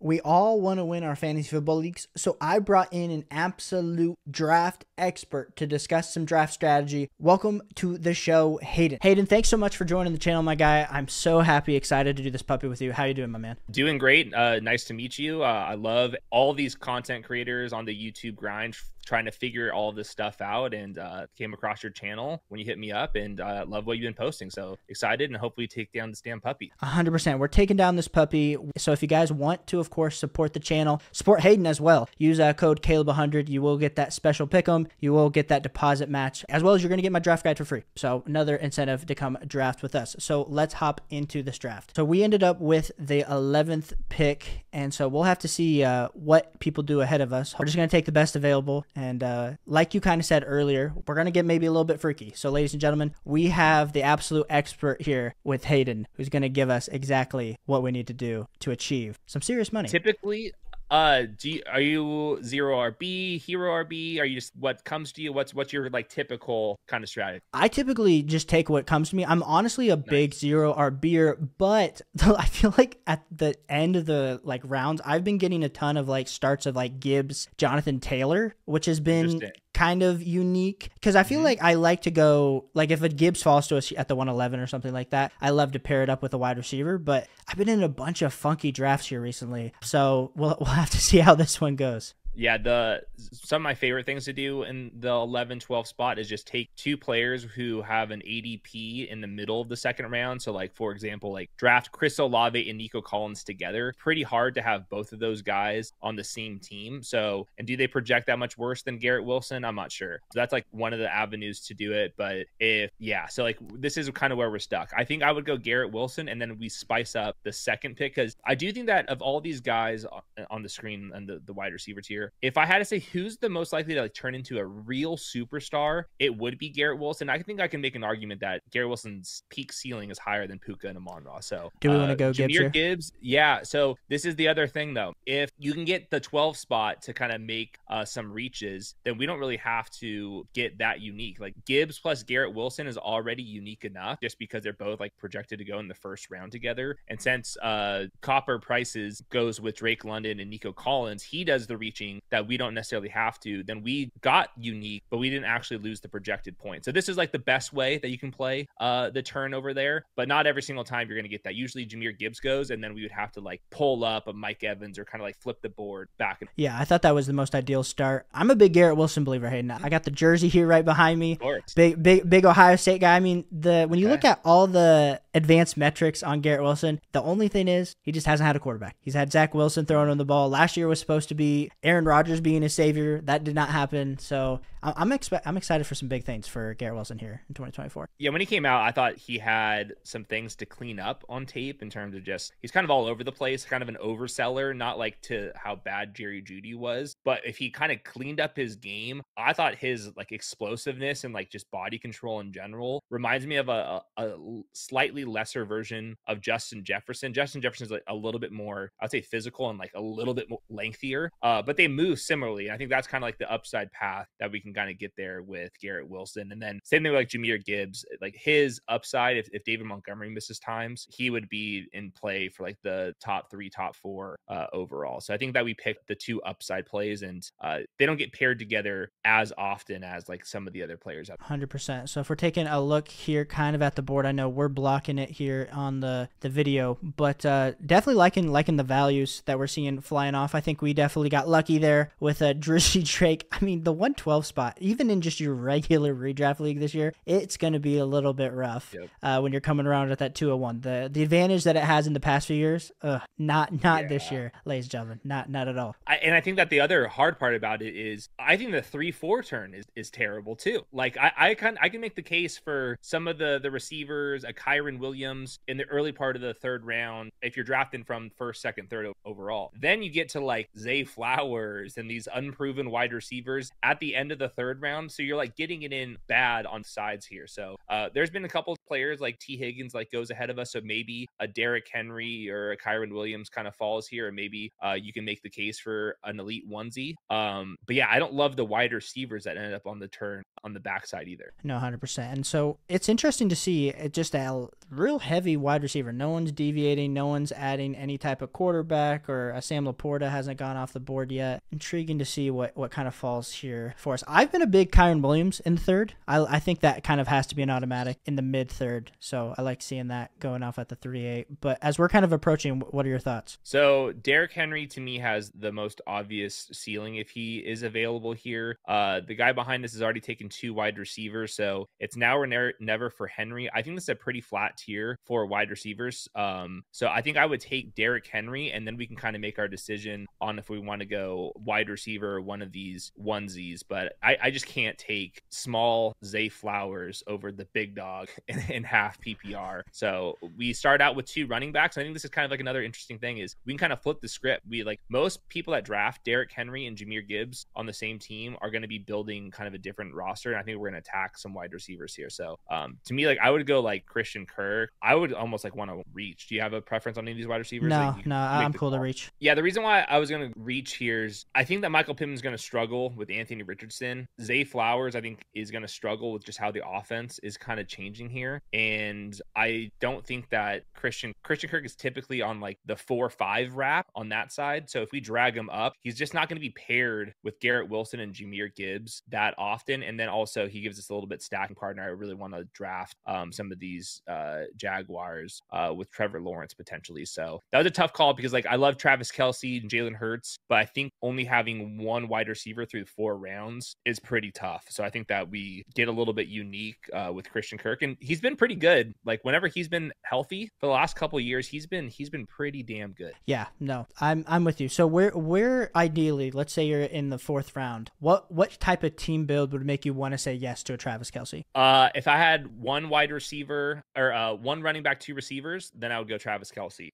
We all want to win our fantasy football leagues, so I brought in an absolute draft expert to discuss some draft strategy. Welcome to the show, Hayden. Hayden, thanks so much for joining the channel, my guy. I'm so happy, excited to do this puppy with you. How you doing, my man? Doing great. Nice to meet you. I love all these content creators on the YouTube grind trying to figure all this stuff out, and came across your channel when you hit me up, and love what you've been posting. So excited, and hopefully take down this damn puppy. 100%. We're taking down this puppy. So if you guys want to, of course, support the channel, support Hayden as well. Use code Caleb100. You will get that special pick'em. You will get that deposit match, as well as you're going to get my draft guide for free. So another incentive to come draft with us. So let's hop into this draft. So we ended up with the 11th pick, and so we'll have to see what people do ahead of us. We're just going to take the best available. And like you kind of said earlier, we're going to get maybe a little bit freaky. So ladies and gentlemen, we have the absolute expert here with Hayden, who's going to give us exactly what we need to do to achieve some serious money. Typically, are you zero RB, hero RB? Are you just what comes to you? What's your like typical kind of strategy? I typically just take what comes to me. I'm honestly a big zero RBer, but I feel like at the end of the like rounds, I've been getting a ton of like starts of like Gibbs, Jonathan Taylor, which has been kind of unique because I feel like I like to go like if a Gibbs falls to us at the 111 or something like that, I love to pair it up with a wide receiver. But I've been in a bunch of funky drafts here recently, so we'll have to see how this one goes. Yeah, some of my favorite things to do in the 11-12 spot is just take two players who have an ADP in the middle of the second round. So like, for example, like draft Chris Olave and Nico Collins together. Pretty hard to have both of those guys on the same team. So, and do they project that much worse than Garrett Wilson? I'm not sure. So that's like one of the avenues to do it. But so like this is kind of where we're stuck. I think I would go Garrett Wilson, and then we spice up the second pick, because I do think that of all these guys on the screen and the wide receiver tier, if I had to say who's the most likely to like turn into a real superstar, it would be Garrett Wilson. I think I can make an argument that Garrett Wilson's peak ceiling is higher than Puka and Amon-Ra. So do we want to go Gibbs? Yeah. So this is the other thing though. If you can get the 12 spot to kind of make some reaches, then we don't really have to get that unique. Like Gibbs plus Garrett Wilson is already unique enough just because they're both like projected to go in the first round together. And since Copper Prices goes with Drake London and Nico Collins, he does the reaching that we don't necessarily have to, then we got unique, but we didn't actually lose the projected point. So this is like the best way that you can play the turn over there, but not every single time you're going to get that. Usually Jahmyr Gibbs goes, and then we would have to like pull up a Mike Evans or kind of like flip the board back. Yeah, I thought that was the most ideal start. I'm a big Garrett Wilson believer, Hayden. I got the jersey here right behind me. Big Ohio State guy. I mean, when you look at all the advanced metrics on Garrett Wilson, the only thing is he just hasn't had a quarterback. He's had Zach Wilson throwing him the ball. Last year was supposed to be Aaron Rodgers being his savior. That did not happen. So I'm excited for some big things for Garrett Wilson here in 2024. Yeah, when he came out, I thought he had some things to clean up on tape in terms of just he's kind of all over the place, kind of an overseller, not like to how bad Jerry Jeudy was, but if he kind of cleaned up his game, I thought his like explosiveness and like just body control in general reminds me of a slightly lesser version of Justin Jefferson. Justin Jefferson's like a little bit more, I'd say, physical and like a little bit more lengthier, but they move similarly. I think that's kind of like the upside path that we can kind of get there with Garrett Wilson. And then same thing with like Jahmyr Gibbs, like his upside, if David Montgomery misses times, he would be in play for like the top 3, top 4 overall. So I think that we picked the two upside plays, and they don't get paired together as often as like some of the other players. 100%. So if we're taking a look here kind of at the board, I know we're blocking it here on the video, but definitely liking the values that we're seeing flying off. I think we definitely got lucky there with Drizzy Drake. I mean, the 112 spot, even in just your regular redraft league this year, it's going to be a little bit rough when you're coming around at that 201. The advantage that it has in the past few years, not this year, ladies and gentlemen, not at all. And I think that the other hard part about it is I think the 3-4 turn is terrible too. Like I can make the case for some of the receivers, a Kyron Williams in the early part of the third round, if you're drafting from first, second, third overall. Then you get to like Zay Flowers and these unproven wide receivers at the end of the third round. So you're like getting it in bad on sides here. So there's been a couple players like T. Higgins like goes ahead of us. So maybe a Derrick Henry or a Kyron Williams kind of falls here, and maybe you can make the case for an elite onesie. But yeah, I don't love the wide receivers that ended up on the turn on the backside either. No, 100%. And so it's interesting to see just a real heavy wide receiver. No one's deviating. No one's adding any type of quarterback, or a Sam Laporta hasn't gone off the board yet. Intriguing to see what kind of falls here for us. I've been a big Kyron Williams in the third. I think that kind of has to be an automatic in the mid third. So I like seeing that going off at the 3-8. But as we're kind of approaching, what are your thoughts? So Derrick Henry to me has the most obvious ceiling if he is available here. The guy behind this has already taken 2 wide receivers, so it's now or never for Henry. I think this is a pretty flat tier for wide receivers. So I think I would take Derrick Henry, and then we can kind of make our decision on if we want to go wide receiver or one of these onesies. But I just can't take small Zay Flowers over the big dog in half PPR. So we start out with 2 running backs. I think this is kind of like another interesting thing is we can kind of flip the script. We like most people that draft Derrick Henry and Jahmyr Gibbs on the same team are going to be building kind of a different roster. And I think we're going to attack some wide receivers here. So to me, like I would go like Christian Kirk. I would almost like want to reach. Do you have a preference on any of these wide receivers? No, like I'm cool to reach. Yeah, the reason why I was going to reach here is I think that Michael Pittman's going to struggle with Anthony Richardson. Zay Flowers, I think, is going to struggle with just how the offense is kind of changing here. And I don't think that Christian Kirk is typically on like the 4-5 wrap on that side. So if we drag him up, he's just not going to be paired with Garrett Wilson and Jahmyr Gibbs that often. And then also he gives us a little bit stacking partner. I really want to draft some of these Jaguars with Trevor Lawrence potentially. So that was a tough call because like I love Travis Kelce and Jalen Hurts, but I think only having one wide receiver through 4 rounds is pretty tough. So I think that we get a little bit unique with Christian Kirk, and he's been pretty good. Like whenever he's been healthy for the last couple of years, he's been pretty damn good. Yeah, no, I'm with you. So where ideally, let's say you're in the 4th round, what type of team build would make you want to say yes to a Travis Kelce? If I had one wide receiver or one running back, 2 receivers, then I would go Travis Kelce.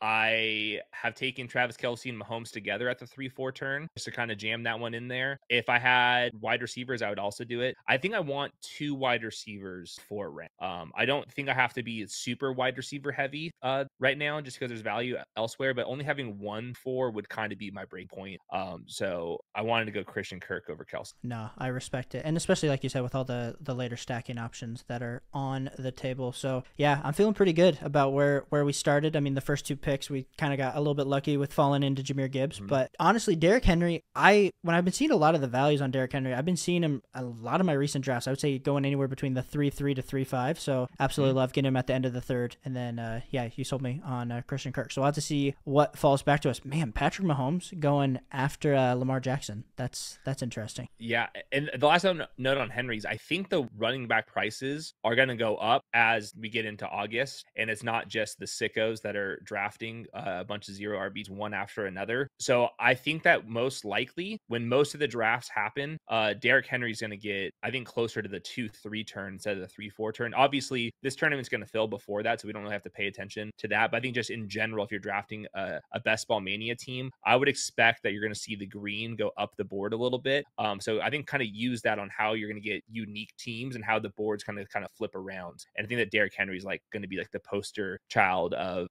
I have taken Travis Kelce and Mahomes together at the 3-4 turn just to kind of jam that one in there. If I had wide receivers, I would also do it. I think I want 2 wide receivers for rank. I don't think I have to be super wide receiver heavy right now just because there's value elsewhere, but only having 1-4 would kind of be my break point. So I wanted to go Christian Kirk over Kelce. No, I respect it. And especially like you said, with all the later stacking options that are on the table. So yeah, I'm feeling pretty good about where we started. I mean, the first 2 picks, we kind of got a little bit lucky with falling into Jahmyr Gibbs. Mm-hmm. But honestly, Derrick Henry, when I've been seeing a lot of the values on Derrick Henry, I've been seeing him a lot of my recent drafts. I would say going anywhere between the 3-3 to 3-5. So absolutely love getting him at the end of the 3rd. And then, yeah, you sold me on Christian Kirk. So we'll have to see what falls back to us. Man, Patrick Mahomes going after Lamar Jackson. That's interesting. Yeah. And the last note on Henry's, I think the running back prices are going to go up as we get into August. And it's not just the sickos that are drafting a bunch of 0 RBs one after another. So I think that most likely when most of the drafts happen, Derrick Henry's going to get, I think, closer to the 2-3 turn instead of the 3-4 turn. Obviously, this tournament's going to fill before that, so we don't really have to pay attention to that. But I think just in general, if you're drafting a Best Ball Mania team, I would expect that you're going to see the green go up the board a little bit. So I think kind of use that on how you're going to get unique teams and how the boards kind of flip around. And I think that Derrick Henry is like going to be like the poster child of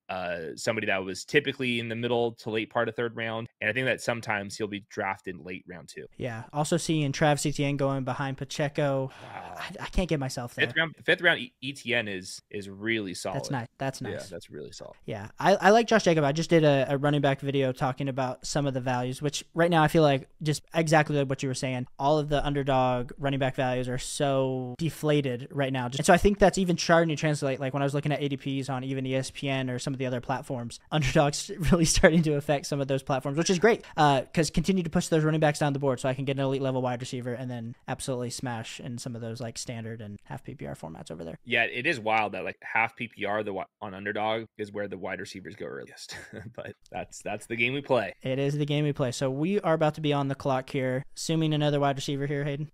somebody that was typically in the middle to late part of 3rd round. And I think that sometimes he'll be drafted late round 2. Yeah. Also seeing Travis Etienne going behind Pacheco. Wow. I can't get myself there. 5th round Etienne is really solid. That's nice. Yeah, that's really solid. Yeah. I like Josh Jacobs. I just did a running back video talking about some of the values, which right now I feel like just exactly like what you were saying. All of the underdog running back values are so deflated right now. And so I think that's even starting to translate. Like when I was looking at ADPs on even ESPN or some of the other platforms, underdogs really starting to affect some of those platforms, which is great because continue to push those running backs down the board so I can get an elite level wide receiver and then absolutely smash in some of those like standard and half PPR formats over there. Yeah, it is wild that like half PPR on underdog is where the wide receivers go earliest. But that's the game we play. It is the game we play. So we are about to be on the clock here. Assuming another wide receiver here, Hayden.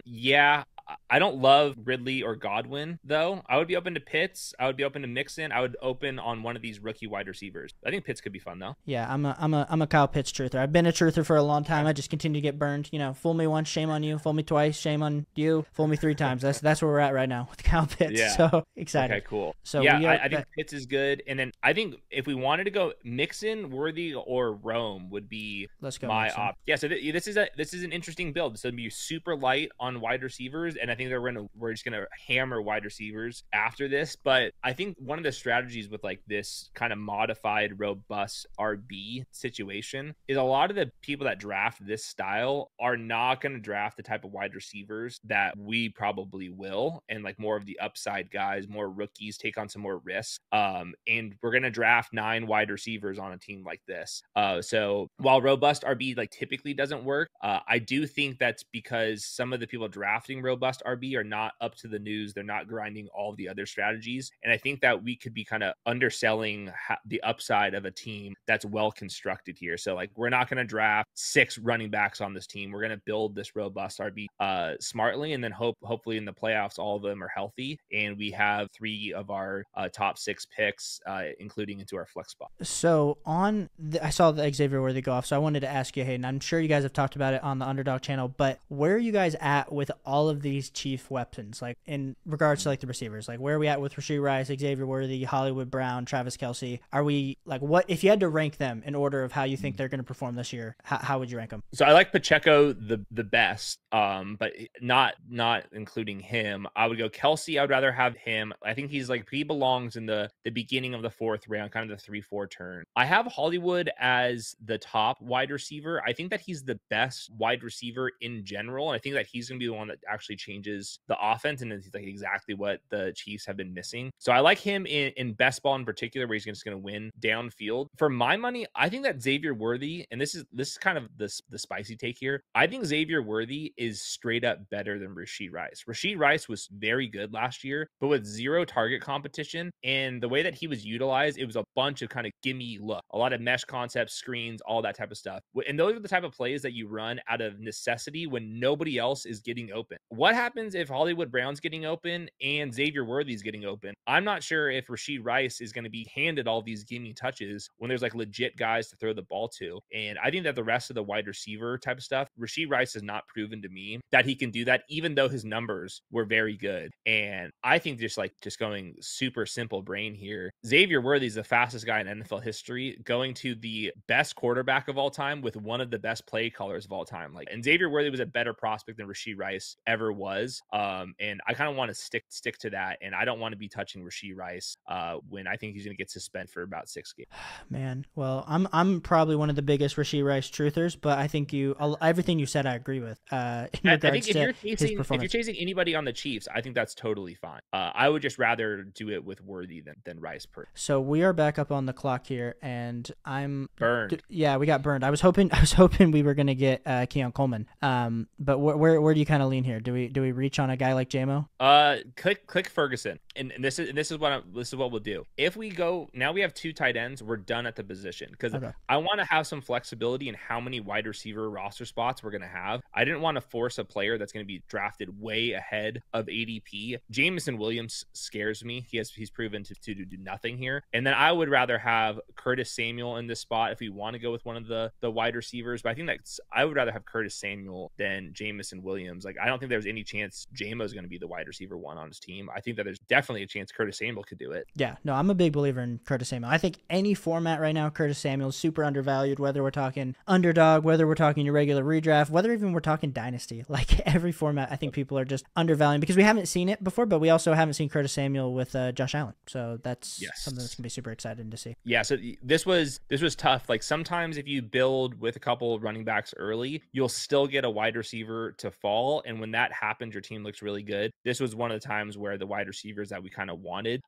Yeah. I don't love Ridley or Godwin though. I would be open to Pitts. I would be open to Mixon. I would open on one of these rookie wide receivers. I think Pitts could be fun though. Yeah, I'm a Kyle Pitts truther. I've been a truther for a long time. I just continue to get burned. Fool me once, shame on you. Fool me twice, shame on you. Fool me 3 times. That's where we're at right now with Kyle Pitts. Yeah. So excited. Okay, cool. So yeah, I think Pitts is good. And then I think if we wanted to go Mixon, Worthy, or Rome would be my op. Yeah, so this is an interesting build. This would be super light on wide receivers, and I think we're just gonna hammer wide receivers after this. But I think one of the strategies with like this kind of modified robust RB situation is a lot of the people that draft this style are not going to draft the type of wide receivers that we probably will, and like more of the upside guys, more rookies, take on some more risk. And we're going to draft 9 wide receivers on a team like this. So while robust RB like typically doesn't work, I do think that's because some of the people drafting robust RB are not up to the news. They're not grinding all the other strategies. And I think that we could be kind of underselling the upside of a team that's well constructed here. So like, we're not going to draft 6 running backs on this team. We're going to build this robust RB smartly, and then hopefully in the playoffs, all of them are healthy. And we have 3 of our top 6 picks, including into our flex spot. So I saw the Xavier Worthy go off. So I wanted to ask you, Hayden, I'm sure you guys have talked about it on the Underdog channel, but where are you guys at with all of these chief weapons? Like in regards to like the receivers, like where are we at with Rashee Rice, Xavier Worthy, Hollywood Brown, Travis Kelce? Are we like, what if you had to rank them in order of how you think they're going to perform this year? How would you rank them? So I like Pacheco the best, but not including him. I would go Kelce. I would rather have him. I think he belongs in the beginning of the 4th round, kind of the 3-4 turn. I have Hollywood as the top wide receiver. I think that he's the best wide receiver in general, and I think that he's going to be the one that actually changes the offense, and it's like exactly what the Chiefs have been missing. So I like him in best ball in particular, where he's just going to win downfield. For my money, I think that Xavier Worthy, and this is kind of the spicy take here. I think Xavier Worthy is straight up better than Rashee Rice. Rashee Rice was very good last year, but with 0 target competition, and the way that he was utilized, it was a bunch of kind of gimme look, a lot of mesh concepts, screens, all that type of stuff. And those are the type of plays that you run out of necessity when nobody else is getting open. What happens if Hollywood Brown's getting open and Xavier Worthy's getting open? I'm not sure if Rashee Rice is going to be handed all these gimme touches when there's like legit guys to throw the ball to. And I think that the rest of the wide receiver type of stuff, Rashee Rice has not proven to me that he can do that, even though his numbers were very good. And I think just going super simple brain here, Xavier Worthy is the fastest guy in NFL history, going to the best quarterback of all time with one of the best play callers of all time. And Xavier Worthy was a better prospect than Rashee Rice ever was. And I kind of want to stick to that. And I don't want to be touching Rashee Rice when I think he's going to get suspended for about 6 games. Man, well, I'm probably one of the biggest Rashee Rice truthers, but I think everything you said I agree with. I think if you're chasing anybody on the Chiefs, I think that's totally fine. I would just rather do it with Worthy than Rice. So we are back up on the clock here, and I'm burned. Yeah, we got burned. I was hoping we were gonna get Keon Coleman. But where do you kind of lean here? Do we reach on a guy like JMO? Click Ferguson, and this is what we'll do. If we go now, we have 2 tight ends. We're done at the position because I want to have some flexibility in how many wide receiver roster spots we're gonna have. I didn't want to force a player that's going to be drafted way ahead of ADP. Jameson Williams scares me. He's proven to do nothing here. And then I would rather have Curtis Samuel in this spot if we want to go with one of the wide receivers. But I think I would rather have Curtis Samuel than Jameson Williams. Like, I don't think there's any chance Jamo is going to be the wide receiver 1 on his team. I think that there's definitely a chance Curtis Samuel could do it. Yeah, no, I'm a big believer in Curtis Samuel. I think any format right now, Curtis Samuel is super undervalued, whether we're talking underdog, whether we're talking your regular redraft, whether even we're talking dynasty. Like every format, I think people are just undervaluing because we haven't seen it before, but we also haven't seen Curtis Samuel with Josh Allen. So that's something that's going to be super exciting to see. Yeah, so this was tough. Like sometimes if you build with a couple running backs early, you'll still get a wide receiver to fall. And when that happens, your team looks really good. This was one of the times where the wide receivers that we kind of wanted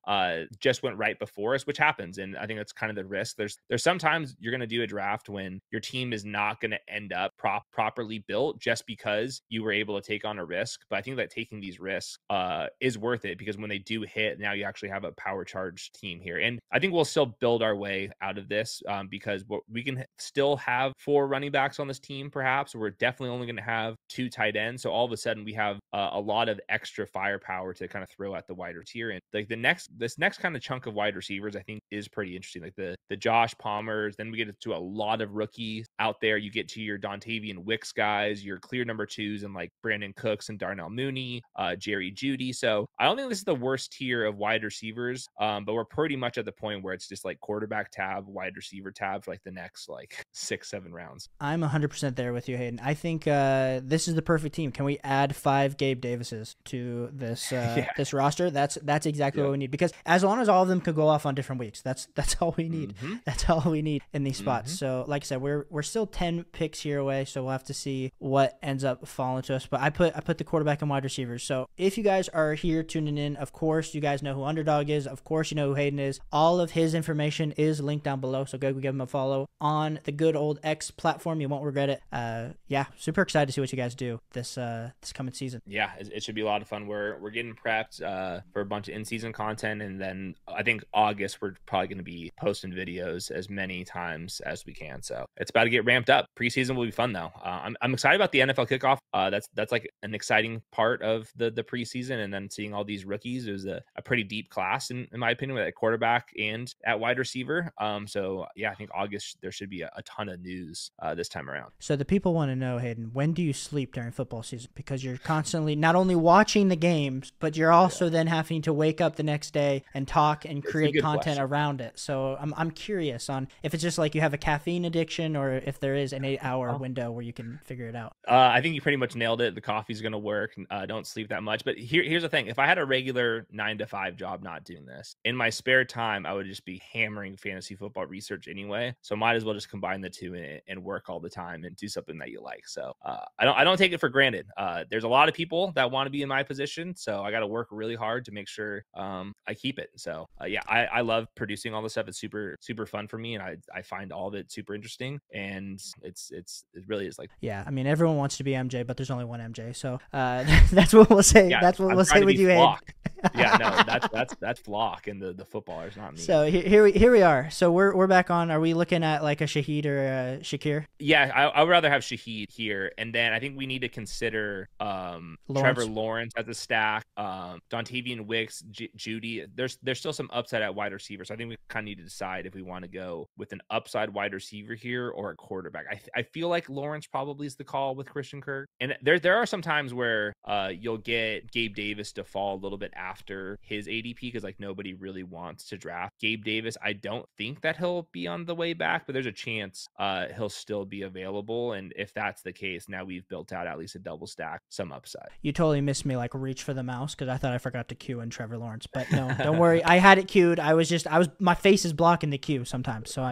just went right before us, which happens. And I think that's kind of the risk. There's sometimes you're going to do a draft when your team is not going to end up properly built just because you were able to take on a risk. But I think that taking these risks is worth it, because when they do hit, now you actually have a power charged team here. And I think we'll still build our way out of this because we can still have 4 running backs on this team, perhaps. We're definitely only going to have 2 tight ends. So all of a sudden we have have a lot of extra firepower to kind of throw at the wider tier. And like this next kind of chunk of wide receivers, I think is pretty interesting. Like the Josh Palmers, then we get to a lot of rookies out there. You get to your Dontavian Wicks guys, your clear number twos, and like Brandon Cooks and Darnell Mooney, Jerry Jeudy. So I don't think this is the worst tier of wide receivers, but we're pretty much at the point where it's just like quarterback tab, wide receiver tab for like the next like 6-7 rounds. I'm 100% there with you, Hayden. I think this is the perfect team. Can we add 5 Gabe Davises to this this roster? That's exactly what we need, because as long as all of them could go off on different weeks, that's all we need. That's all we need in these spots. So like I said, we're still 10 picks here away, so we'll have to see what ends up falling to us. But I put the quarterback and wide receivers. So if you guys are here tuning in, of course you guys know who Underdog is. Of course you know who Hayden is. All of his information is linked down below, so go give him a follow on the good old X platform. You won't regret it. Yeah, super excited to see what you guys do this coming season. Yeah, it should be a lot of fun. We're getting prepped for a bunch of in-season content, and then I think August we're probably going to be posting videos as many times as we can. So it's about to get ramped up. Preseason will be fun though. I'm excited about the NFL kickoff. That's like an exciting part of the preseason, and then seeing all these rookies. It was a pretty deep class in my opinion, at quarterback and at wide receiver. So yeah, I think August there should be a ton of news this time around. So the people want to know, Hayden, when do you sleep during football season? Because you're constantly not only watching the games, but you're also then having to wake up the next day and talk and create content around it. So I'm curious on if it's just like you have a caffeine addiction, or if there is an 8-hour window where you can figure it out. I think you pretty much nailed it. The coffee's going to work. Don't sleep that much. But here's the thing. If I had a regular 9-to-5 job not doing this, in my spare time, I would just be hammering fantasy football research anyway. So might as well just combine the two and work all the time and do something that you like. So I don't take it for granted. There's a lot of people that want to be in my position, so I got to work really hard to make sure I keep it. So yeah, I love producing all this stuff. It's super fun for me, and I find all of it super interesting, and it really is like, yeah, I mean, everyone wants to be MJ, but there's only one MJ, so that's what we'll say. Yeah, that's what we'll say with you, Hayden. Yeah, no, that's Flock and the footballers, not me. So here we are. So we're back on. Are we looking at like a Shaheed or a Shakir? Yeah, I would rather have Shaheed here, and then I think we need to consider Trevor Lawrence as a stack, Dontavian Wicks, Jeudy. There's still some upside at wide receiver, so I think we kind of need to decide if we want to go with an upside wide receiver here or a quarterback. I feel like Lawrence probably is the call with Christian Kirk, and there are some times where you'll get Gabe Davis to fall a little bit after his ADP because like nobody really wants to draft Gabe Davis. I don't think that he'll be on the way back, but there's a chance he'll still be available, and if that's the case, now we've built out at least a double stack, some upside. You totally missed me like reach for the mouse because I thought I forgot to cue in Trevor Lawrence, but no, don't worry, I had it queued. My face is blocking the cue sometimes, so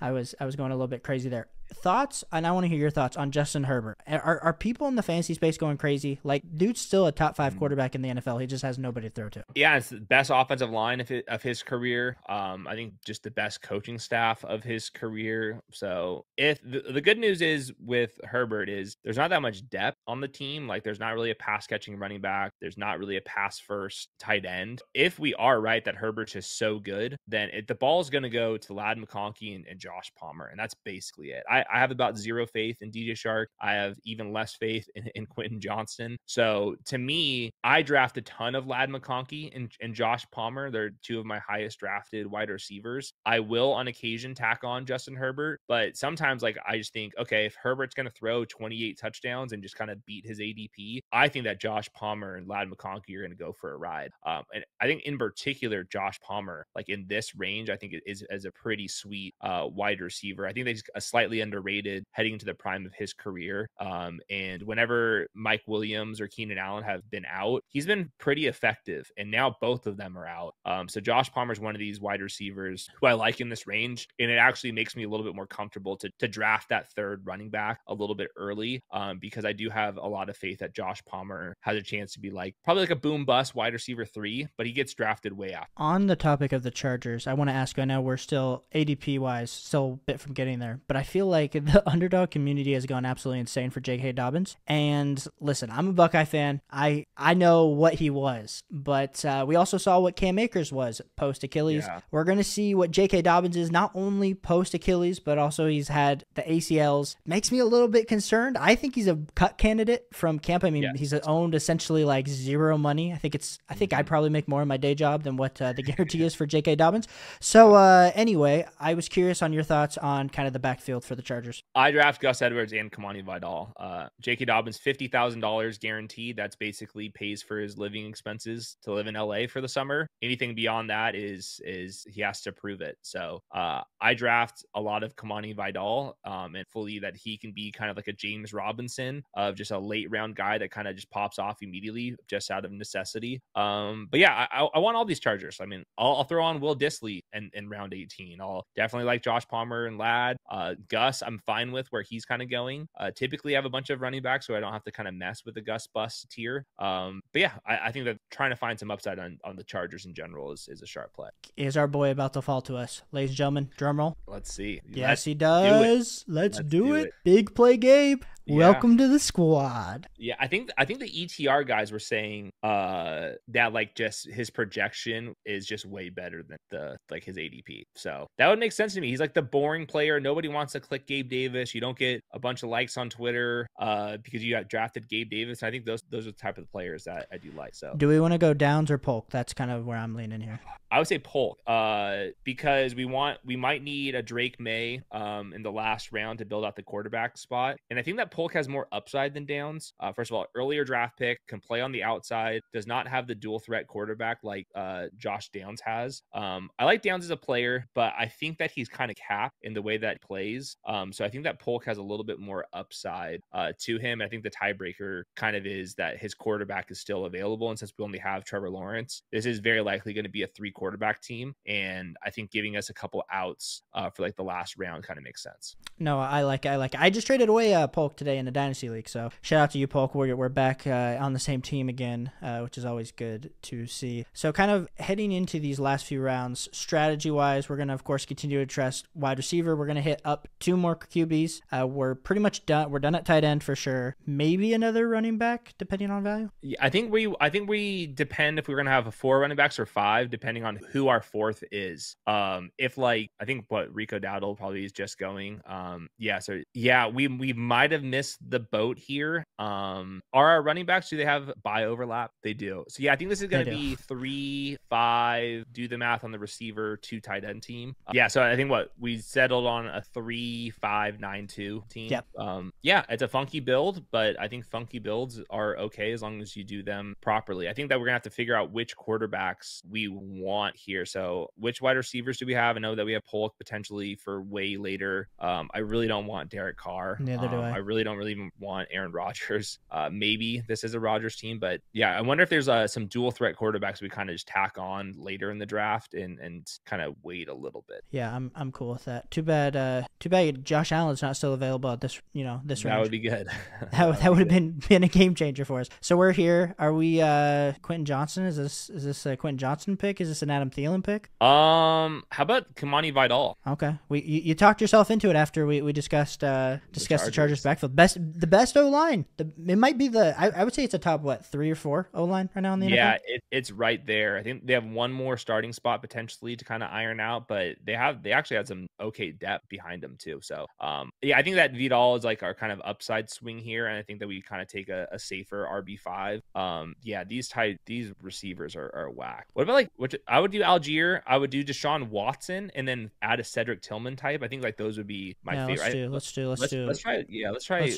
I was going a little bit crazy there. Thoughts, and I want to hear your thoughts on Justin Herbert. Are people in the fantasy space going crazy? Like, dude's still a top 5 quarterback in the NFL. He just has nobody to throw to. Yeah, it's the best offensive line of his career. I think just the best coaching staff of his career. So if the good news is with Herbert is there's not that much depth on the team. Like, there's not really a pass catching running back. There's not really a pass first tight end. If we are right that Herbert's just so good, then the ball is going to go to Ladd McConkey and Josh Palmer, and that's basically it. I have about zero faith in DJ Shark. I have even less faith in Quentin Johnston. So to me, I draft a ton of Ladd McConkey and Josh Palmer. They're two of my highest drafted wide receivers. I will on occasion tack on Justin Herbert, but sometimes like I just think, okay, if Herbert's going to throw 28 touchdowns and just kind of beat his ADP, I think that Josh Palmer and Ladd McConkey are going to go for a ride. And I think in particular, Josh Palmer, like in this range, I think it is as a pretty sweet wide receiver. I think they're slightly underrated heading into the prime of his career. And whenever Mike Williams or Keenan Allen have been out, he's been pretty effective. And now both of them are out. So Josh Palmer is one of these wide receivers who I like in this range. And it actually makes me a little bit more comfortable to draft that third running back a little bit early because I do have a lot of faith that Josh Palmer has a chance to be like probably like a boom bust wide receiver 3, but he gets drafted way out. On the topic of the Chargers, I want to ask you, I know we're still ADP wise, still a bit from getting there, but I feel like the Underdog community has gone absolutely insane for J.K. Dobbins. And listen, I'm a Buckeye fan. I know what he was, but we also saw what Cam Akers was post Achilles. Yeah. We're going to see what J.K. Dobbins is not only post Achilles, but Also, he's had the ACLs. Makes me a little bit concerned. I think he's a cut candidate from camp. I mean, he's owned essentially like zero money. I think I'd probably make more in my day job than what the guarantee is for J.K. Dobbins. So anyway, I was curious on your thoughts on kind of the backfield for the Chargers. I draft Gus Edwards and Kamani Vidal. J.K. Dobbins, $50,000 guaranteed. That's basically pays for his living expenses to live in LA for the summer. Anything beyond that is he has to prove it. So I draft a lot of Kamani Vidal and fully that he can be kind of like a James Robinson of just a late round guy that kind of just pops off immediately just out of necessity. But yeah, I want all these Chargers. I mean, I'll throw on Will Dissly in round 18. I'll definitely like Josh Palmer and Ladd. Gus, I'm fine with where he's kind of going. Typically, I have a bunch of running backs, so I don't have to kind of mess with the Gus bust tier. But yeah, I think that trying to find some upside on the Chargers in general is a sharp play. Is our boy about to fall to us, ladies and gentlemen? Drum roll. Let's see. Yes, he does. Let's do it. Big play, Gabe. Yeah. Welcome to the squad. Yeah, I think the ETR guys were saying that like just his projection is just way better than his ADP. So that would make sense to me. He's like the boring player. Nobody wants to click Gabe Davis. You don't get a bunch of likes on Twitter because you got drafted Gabe Davis. And I think those are the type of players that I do like. So do we want to go Downs or Polk? That's kind of where I'm leaning here. I would say Polk because we might need a Drake May in the last round to build out the quarterback spot. And I think that Polk has more upside than Downs. First of all, earlier draft pick, can play on the outside, does not have the dual threat quarterback like Josh Downs has. I like Downs as a player, but I think that he's kind of capped in the way that he plays. So I think that Polk has a little bit more upside to him. I think the tiebreaker kind of is that his quarterback is still available. And since we only have Trevor Lawrence, this is very likely going to be a 3 quarterback team. And I think giving us a couple outs for like the last round kind of makes sense. No, I like it. I just traded away Polk today in the Dynasty League. So shout out to you, Polk. We're back on the same team again, which is always good to see. So kind of heading into these last few rounds, strategy-wise, we're going to, of course, continue to trust wide receiver. We're going to hit up 2 more QBs. We're pretty much done. We're done at tight end for sure. Maybe another running back, depending on value. Yeah, I think we depend if we're going to have 4 running backs or 5, depending on who our 4th is. If like, I think Rico Dowdle probably is just going. We might have missed the boat here. Are our running backs, do they have buy overlap? They do. So yeah, I think this is going to be 3-5, do the math on the receiver, 2 tight end team. So I think we settled on a 3-5-9-2 team. Yep. It's a funky build, but I think funky builds are okay as long as you do them properly. I think that we're gonna have to figure out which quarterbacks we want here. So which wide receivers do we have? I know that we have Polk potentially for way later. I really don't want Derek Carr. Neither do I. I really don't want Aaron Rodgers. Maybe this is a Rodgers team, but yeah, I wonder if there's some dual threat quarterbacks we kind of just tack on later in the draft and kind of wait a little bit. Yeah, I'm cool with that. Too bad Josh Allen's not still available at this range. That would be good. that would have been a game changer for us. So we're here. Are we Quentin Johnson? Is this a Quentin Johnson pick? Is this an Adam Thielen pick? How about Kamani Vidal? Okay. You talked yourself into it after we discussed the Chargers backfield. The best O-line. It might be I would say it's a top 3 or 4 O-line right now in the NFL. Yeah, it's right there. I think they have one more starting spot potentially to kind of iron out, but they actually had some okay depth behind them too. So I think that Vidal is like our kind of upside swing here, and I think that we kind of take a safer RB5. These receivers are whack. What about I would do Algier, I would do Deshaun Watson, and then add a Cedric Tillman type. I think like those would be my favorite. Let's try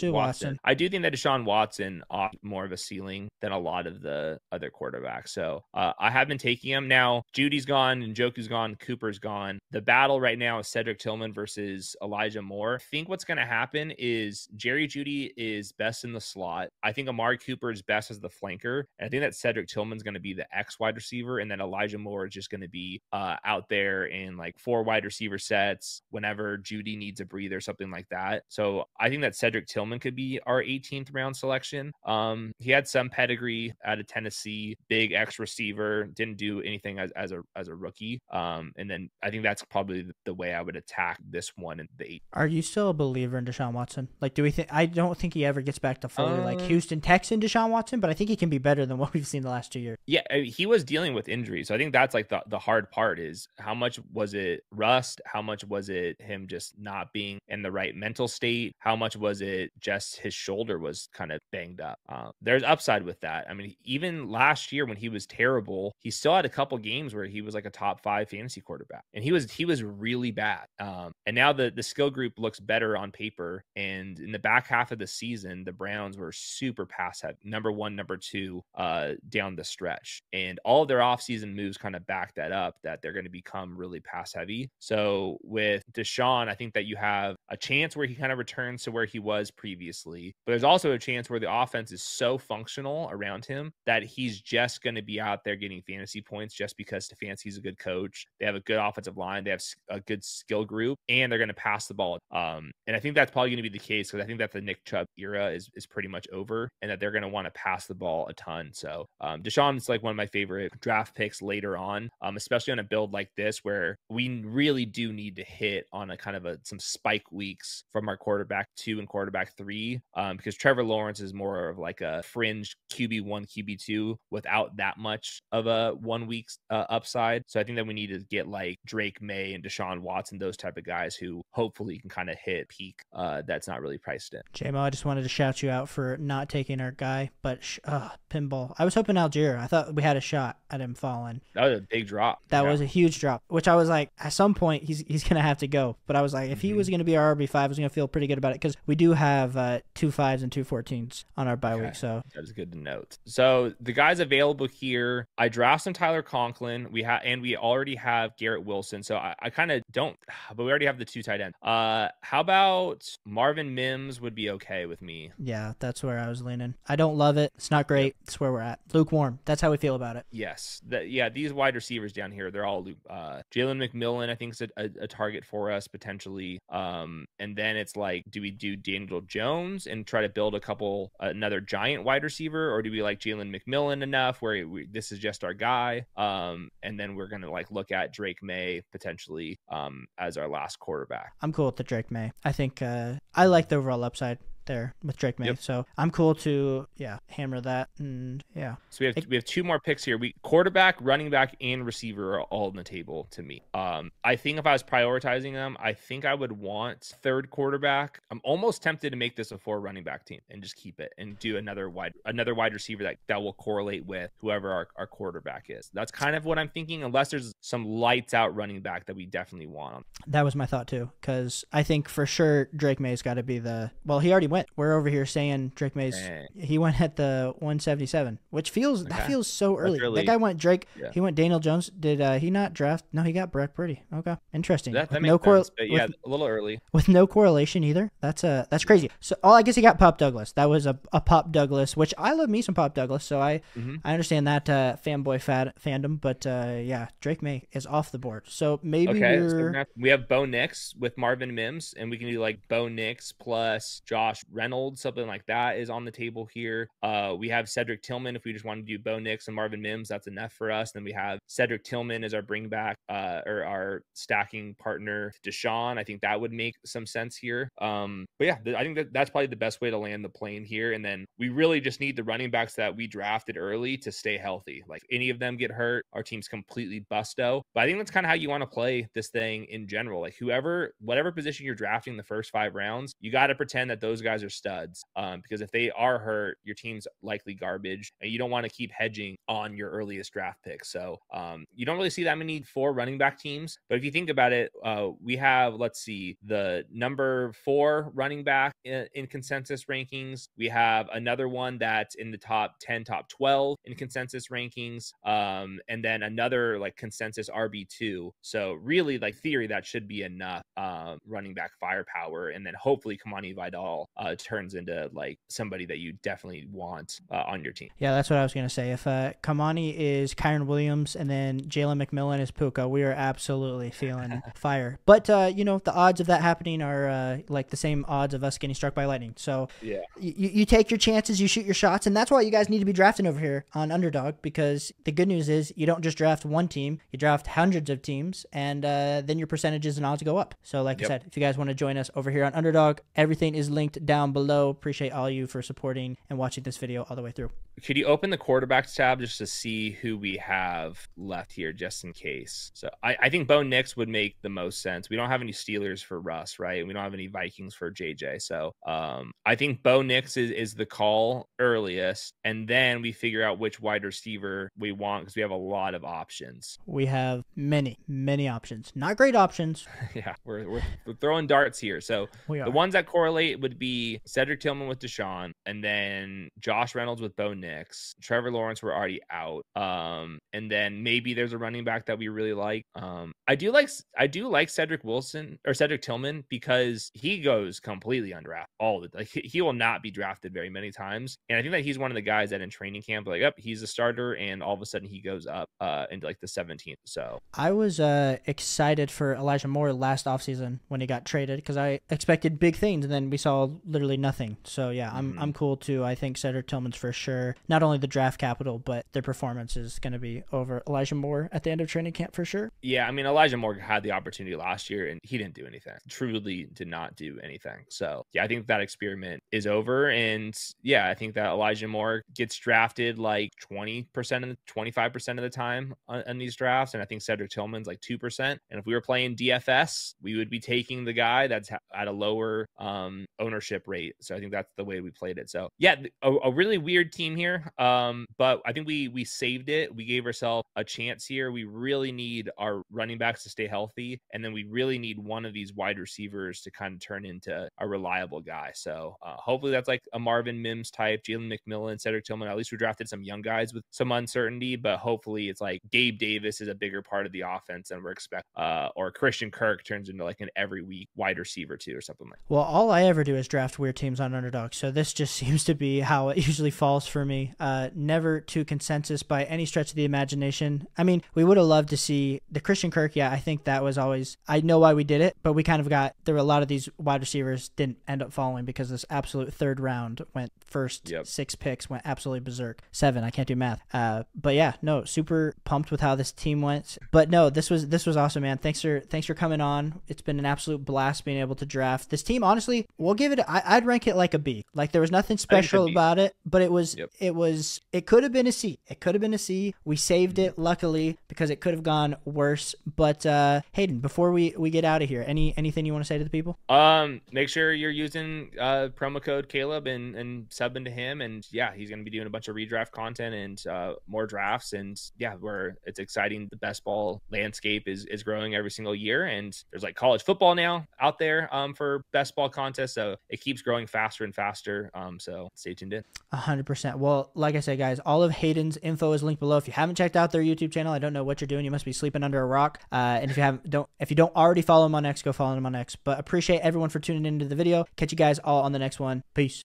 Watson. I do think that Deshaun Watson off more of a ceiling than a lot of the other quarterbacks. So I have been taking him. Now Judy's gone, Njoku's gone, Cooper's gone. The battle right now is Cedric Tillman versus Elijah Moore. I think what's going to happen is Jerry Jeudy is best in the slot. I think Amari Cooper is best as the flanker. And I think that Cedric Tillman's going to be the X wide receiver. And then Elijah Moore is just going to be out there in like 4 wide receiver sets whenever Jeudy needs a breather, something like that. So I think that Cedric Tillman could be our 18th round selection. He had some pedigree out of Tennessee, big X receiver, didn't do anything as a rookie. And then I think that's probably the way I would attack this one in the 8. Are you still a believer in Deshaun Watson? Like, do we think? I don't think he ever gets back to fully like Um, Houston Texan Deshaun Watson, but I think he can be better than what we've seen the last 2 years. Yeah, he was dealing with injuries. So I think that's like the hard part is how much was it rust? How much was it him just not being in the right mental state? How much was it just his shoulder was kind of banged up? There's upside with that. I mean, even last year when he was terrible, he still had a couple games where he was like a top 5 fantasy quarterback, and he was really bad. And now the skill group looks better on paper. And in the back half of the season, the Browns were super pass heavy, number 1, number 2, down the stretch, and all of their offseason moves kind of back that up, that they're going to become really pass heavy. So with Deshaun, I think that you have a chance where he kind of returns to where he was previously, but there's also a chance where the offense is so functional around him that he's just going to be out there getting fantasy points just because Stefanski's a good coach. They have a good offensive line, they have a good skill group, and they're going to pass the ball. And I think that's probably going to be the case, because I think that the Nick Chubb era is pretty much over, and that they're going to want to pass the ball a ton. So Deshaun is like one of my favorite draft picks later on, especially on a build like this where we really do need to hit on a kind of some spike weeks from our quarterback 2 and quarterback 3, because Trevor Lawrence is more of like a fringe QB1, QB2 without that much of a 1 week upside. So I think that we need to get like Drake May and Deshaun Watson, those type of guys who hopefully can kind of hit peak that's not really priced in. JMO, I just wanted to shout you out for not taking our guy, but pinball. I was hoping Algier. I thought we had a shot at him falling. That was a big drop. That was a huge drop, which I was like, at some point he's going to have to go. But I was like, if he was going to be our RB5, I was going to feel pretty good about it, because we do have 2 5s and 2 14s on our bye week. So that is good to note. So the guys available here, I draft some Tyler Conklin. We already have Garrett Wilson. So I kind of don't, but we already have the 2 tight ends. How about Marvin Mims would be okay with me? Yeah, that's where I was leaning. I don't love it. It's not great. It's where we're at. Lukewarm. That's how we feel about it. Yes. These wide receivers down here, they're all Jalen McMillan, I think, is a target for us potentially. And then it's like, do we do Daniel Jones and try to build another giant wide receiver, or do we like Jalen McMillan enough where this is just our guy? And then we're going to like look at Drake May potentially as our last quarterback. I'm cool with the Drake May. I think I like the overall upside there with Drake May. Yep. So I'm cool to hammer that. And so we have 2 more picks here. Quarterback, running back, and receiver are all on the table to me. I think if I was prioritizing them, I think I would want 3rd quarterback. I'm almost tempted to make this a 4 running back team and just keep it and do another wide receiver that will correlate with whoever our quarterback is. That's kind of what I'm thinking, unless there's some lights out running back that we definitely want. That was my thought too, because I think for sure Drake May's got to be he already went. We're over here saying Drake May's he went at the 177, which feels so early. That guy went Drake. Yeah. He went Daniel Jones. Did he not draft? No, he got Brock Purdy. Okay, interesting. That makes sense. But a little early with no correlation either. That's crazy. So I guess he got Pop Douglas. That was a Pop Douglas, which I love me some Pop Douglas. So I understand that fanboy fandom. But Drake May is off the board. So maybe we have Bo Nix with Marvin Mims, and we can do like Bo Nix plus Josh Reynolds, something like that is on the table here. We have Cedric Tillman. If we just want to do Bo Nix and Marvin Mims, that's enough for us. Then we have Cedric Tillman as our bring back or our stacking partner, Deshaun. I think that would make some sense here. But I think that's probably the best way to land the plane here. And then we really just need the running backs that we drafted early to stay healthy. Like any of them get hurt, our team's completely busto. But I think that's kind of how you want to play this thing in general. Like whatever position you're drafting the first 5 rounds, you got to pretend that those guys are studs, because if they are hurt, your team's likely garbage, and you don't want to keep hedging on your earliest draft picks. So you don't really see that many 4 running back teams, but if you think about it, we have, let's see, the number 4 running back in consensus rankings. We have another one that's in the top 10, top 12 in consensus rankings, and then another like consensus RB2. So really, like theory, that should be enough running back firepower, and then hopefully Kamani Vidal turns into like somebody that you definitely want on your team. Yeah, that's what I was going to say. If Kamani is Kyron Williams and then Jalen McMillan is Puka, we are absolutely feeling fire. But, you know, the odds of that happening are like the same odds of us getting struck by lightning. So yeah, you take your chances, you shoot your shots, and that's why you guys need to be drafting over here on Underdog, because the good news is you don't just draft one team, you draft hundreds of teams, and then your percentages and odds go up. So like I said, if you guys want to join us over here on Underdog, everything is linked down below. Appreciate all you for supporting and watching this video all the way through. Could you open the quarterbacks tab just to see who we have left here, just in case? So I think Bo Nix would make the most sense. We don't have any Steelers for Russ, right? We don't have any Vikings for JJ. So I think Bo Nix is the call earliest, and then we figure out which wide receiver we want, because we have a lot of options. We have many options. Not great options. Yeah, we're throwing darts here. So the ones that correlate would be Cedric Tillman with Deshaun, and then Josh Reynolds with Bo Nix. Trevor Lawrence, we're already out. And then maybe there's a running back that we really like. I do like Cedric Tillman, because he goes completely undrafted. Like he will not be drafted very many times, and I think that he's one of the guys that in training camp, like, up, he's a starter, and all of a sudden he goes up into like the 17th. So I was excited for Elijah Moore last offseason when he got traded, because I expected big things, and then we saw literally nothing. So yeah, I'm cool too. I think Cedric Tillman's for sure not only the draft capital, but their performance is going to be over Elijah Moore at the end of training camp for sure. Yeah, I mean, Elijah Moore had the opportunity last year, and he didn't do anything. Truly did not do anything. So yeah, I think that experiment is over, and yeah, I think that Elijah Moore gets drafted like 25% of the time on these drafts, and I think Cedric Tillman's like 2%. And if we were playing DFS, we would be taking the guy that's at a lower ownership rate. So I think that's the way we played it. So yeah, a really weird team here, but I think we saved it. We gave ourselves a chance here. We really need our running backs to stay healthy, and then we really need one of these wide receivers to kind of turn into a reliable guy. So hopefully that's like a Marvin Mims type, Jalen McMillan, Cedric Tillman. At least we drafted some young guys with some uncertainty, but hopefully it's like Gabe Davis is a bigger part of the offense than we're expecting, or Christian Kirk turns into like an every week wide receiver too, or something like that. Well, all I ever do is draft weird teams on Underdog, so this just seems to be how it usually falls for me. Never to consensus by any stretch of the imagination. I mean, we would have loved to see the Christian Kirk. Yeah, I think that was always, I know why we did it, but we kind of there were a lot of these wide receivers didn't end up falling because this absolute third round went first 6 picks, went absolutely berserk. 7, I can't do math. But yeah, no, super pumped with how this team went. But no, this was awesome, man. Thanks for coming on. It's been an absolute blast being able to draft this team. Honestly, we'll give it, I'd rank it like a B. Like there was nothing special about it, but it could have been a C. It could have been a C. We saved it, luckily, because it could have gone worse. But Hayden, before we get out of here, anything you want to say to the people? Make sure you're using promo code Caleb and sub into him, and yeah, he's going to be doing a bunch of redraft content and more drafts, and yeah, it's exciting. The best ball landscape is growing every single year, and there's like college football now out there for best ball contests, so it keeps growing faster and faster. So stay tuned in. 100%. Well, like I said, guys, all of Hayden's info is linked below. If you haven't checked out their YouTube channel, I don't know what you're doing. You must be sleeping under a rock. And if you don't already follow him on X, go follow him on X. But appreciate everyone for tuning into the video. Catch you guys all on the next one. Peace.